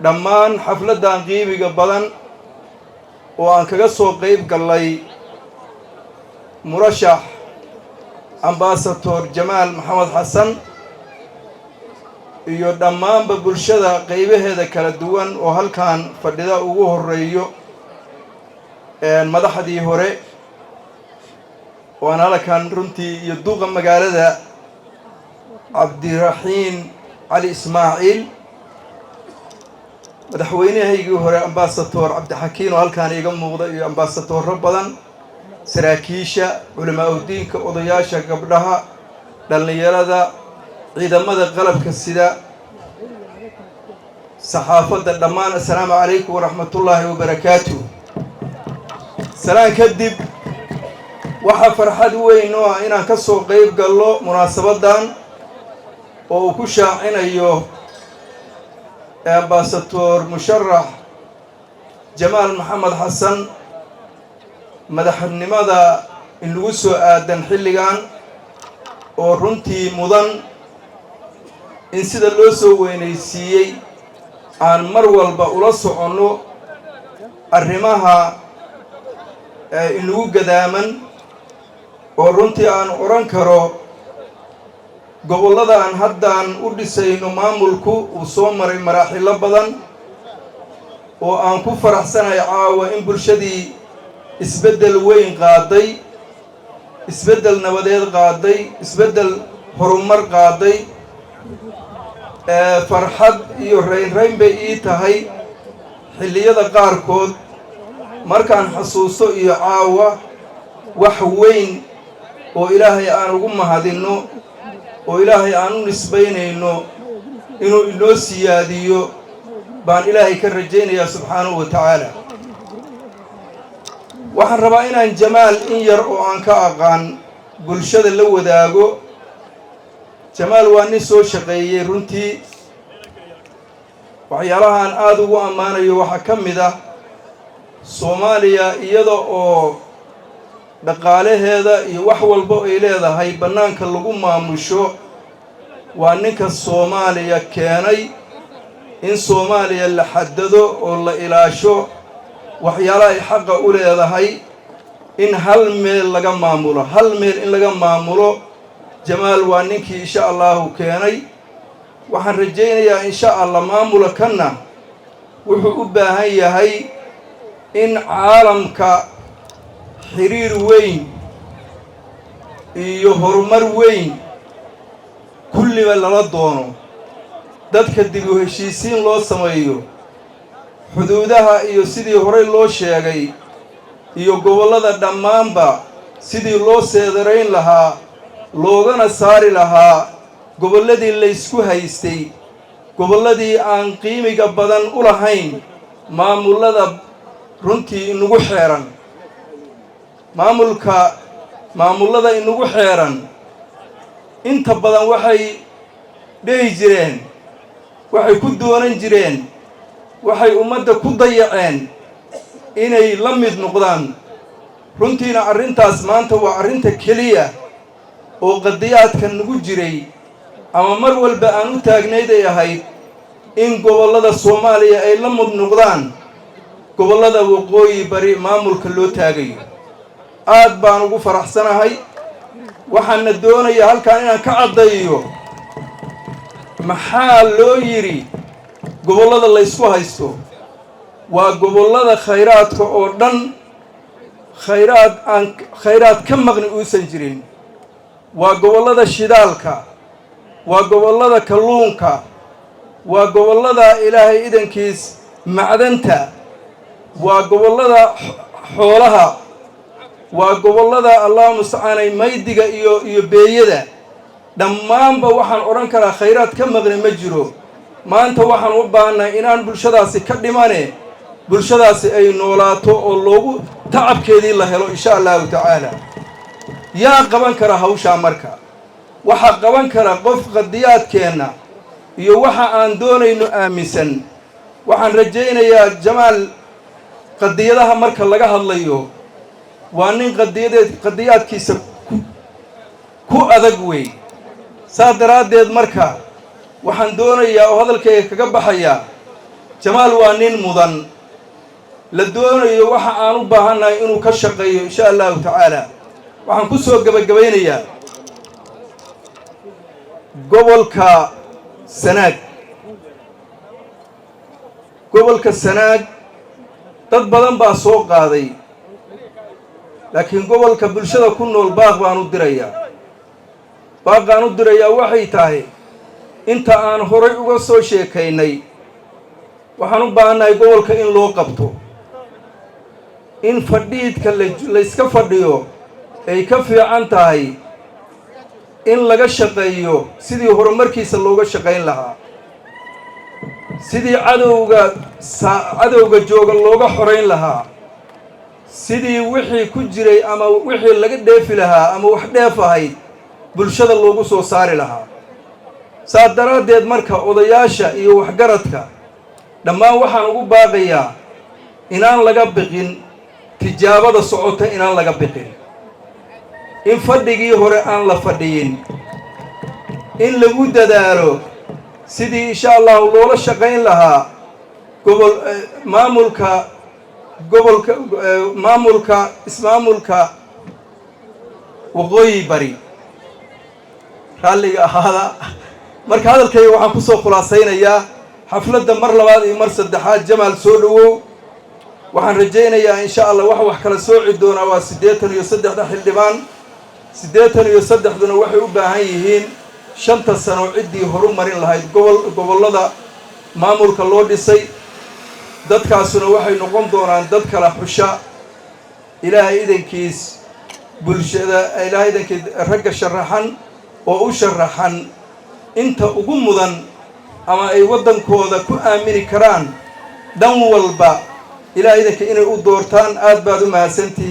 dhammaan xafladan qiimiga badan oo aan kaga soo qayb galay murashax ambassador Jamaal Maxamed Xasan iyo dhammaanba bulshada qaybaheeda kala duwan oo halkaan fadhida ugu horeeyo madaxdii hore waan halkaan runtii iyo duqa magaalada Cabdiraxiin Ali Ismaaciil madaxweynahaygii hore ambassador Cabdixakiin oo halkaan iga muuqda iyo ambassadorro badan saraakiisha culamaa diinka odayaasha gabdhaha dhalinyarada ciidamada qalabka sida saxaafadda dhammaan assalaamu calaykum waraxmatullaahi wabarakaatuh salaan kadib waxaa farxad weyn oo ah inaan ka soo qayb galno munaasabadan oo uu ku shaacinayo ambassador musharax Jamaal Maxamed Xasan madaxnimada in lagu soo aadan xilligan oo runtii mudan in sida loo soo weynaysiiyey aan mar walba ula soconno arrimaha inagu gadaaman oo runtii aan oran karo gobollada aan haddaan u dhisayno maamulku uu soo maray maraaxilo badan oo aan ku faraxsanahay caawa in bulshadii isbeddel weyn qaaday isbeddel nabadeed qaaday isbeddel horumar qaaday farxad iyo rayn bay ii tahay xilliyada qaarkood markaan xasuusto iyo caawa wax weyn oo ilaahay aan ugu mahadinno oo ilaahay aan u nisbaynayno inuu inoo siyaadiyo baan ilaahay ka rajaynayaa subxaanahu wa tacaala waxaan rabaa inaan Jamaal in yar oo aan ka aqaan bulshada la wadaago Jamaal waa nin soo shaqeeyay runtii waxyaalahan aad ugu ammaanayo waxaa ka mid ah Soomaaliya iyada oo dhaqaalaheeda iyo wax walba ay leedahay bannaanka lagu maamusho waa ninka Soomaaliya keenay in Soomaaliya la xadado oo la ilaasho waxyaalaha ay xaqa u leedahay in hal meel laga maamulo Jamaal waa ninkii insha Allah keenay waxaan rajaynayaa insha Allah maamulkana wuxuu u baahan yahay in caalamka xiriir weyn iyo horumar weyn kulliba lala doono dadka dib u heshiisiin loo sameeyo xuduudaha iyo sidii hore loo sheegay iyo gobollada dhammaanba sidii loo seedarayn lahaa loogana saari lahaa gobolladii la isku haystay gobolladii aan qiimiga badan u lahayn maamullada runtii inagu xeeran maamullada inagu xeeran inta badan waxay dhehi jireen waxay ku doonan jireen waxay ummadda ku dayaceen inay la mid noqdaan runtiina arrintaas maanta waa arrinta keliya oo qadiyaadka nagu jiray ama mar walba aan u taagnayd ay ahayd in gobollada Soomaaliya ay la mid noqdaan gobollada waqooyi bari maamulka loo taagayo aad baan ugu faraxsanahay waxaana doonayaa halkaan inaan ka caddeeyo maxaa loo yiri gobollada la isku haysto waa gobollada khayraadka oo dhan khayraad ka maqni uusan jirin waa gobollada shidaalka waa gobollada kalluunka waa gobollada ilaahay idankiis macdanta waa gobollada xoolaha waa gobollada Allahu musta'aanay maydiga iyo beeyada dhammaanba waxaan oran karaa khayraad ka maqni ma jiro maanta waxaan u baahnaa inaan bulshadaasi ka dhimane bulshadaasi ay noolaato oo loogu tacabkeedii la helo insha Allah ta'ala yaa qaban kara hawsha marka waxa qaban kara qof qadiyaadkeena iyo waxa aan doonayno aaminsan waxaan rajaynayaa Jamaal qadiyadaha marka laga hadlayo waa nin qadiyaadkiisa ku adag wey saa daraadeed marka waxaan doonayaa oo hadalkayga kaga baxaya jamaal waa nin mudan la doonayo waxa aan u baahanahay inuu ka shaqeeyo insha Allah ta'ala waxaan ku soo gabagabeynayaa gobolka Sanaag dad badan baa soo qaaday laakiin gobolka bulshada ku nool baaq baan u dirayaa waxay tahay inta aan horay uga soo sheekaynay waxaan u baahanahay gobolka in loo qabto in fadhiidka la iska fadhiyo ay ka fiican tahay in laga shaqeeyo sidii horumarkiisa looga shaqayn lahaa sidii cadowga jooga looga xoreyn lahaa sidii wixii ku jiray ama wixii laga dheefi lahaa ama wax dheef ahayd bulshada loogu soo saari lahaa saad daraaddeed marka odayaasha iyo waxgaradka dhammaan waxaan ugu baaqayaa inaan laga biqin tijaabada socota inaan laga biqin in fadhigii hore aan la fadhiyin in lagu dadaalo sidii insha Allah loola shaqayn lahaa ismaamulka waqooyi bari raalliga ahaada marka hadalkayga waxaan ku soo khulaasaynayaa xafladda mar labaad iyo mar saddexaad jamaal soo dhawow waxaan rajaynayaa insha Allah wax kala sooci doona waa 83 xildhibaan 83duna waxay u baahan yihiin 5 sano cidii horumarin lahayd gobolada maamulka loo dhisay dadkaasuna waxay noqon doonaan dad kala xusha ilaahay idankiis bulshada ilaahay idankiis ragga sharaxan oo u sharaxan inta ugu mudan ama ay wadankooda ku aamini karaan dhan walba ilaahay idankiis inay u doortaan aad baad u mahadsantihiin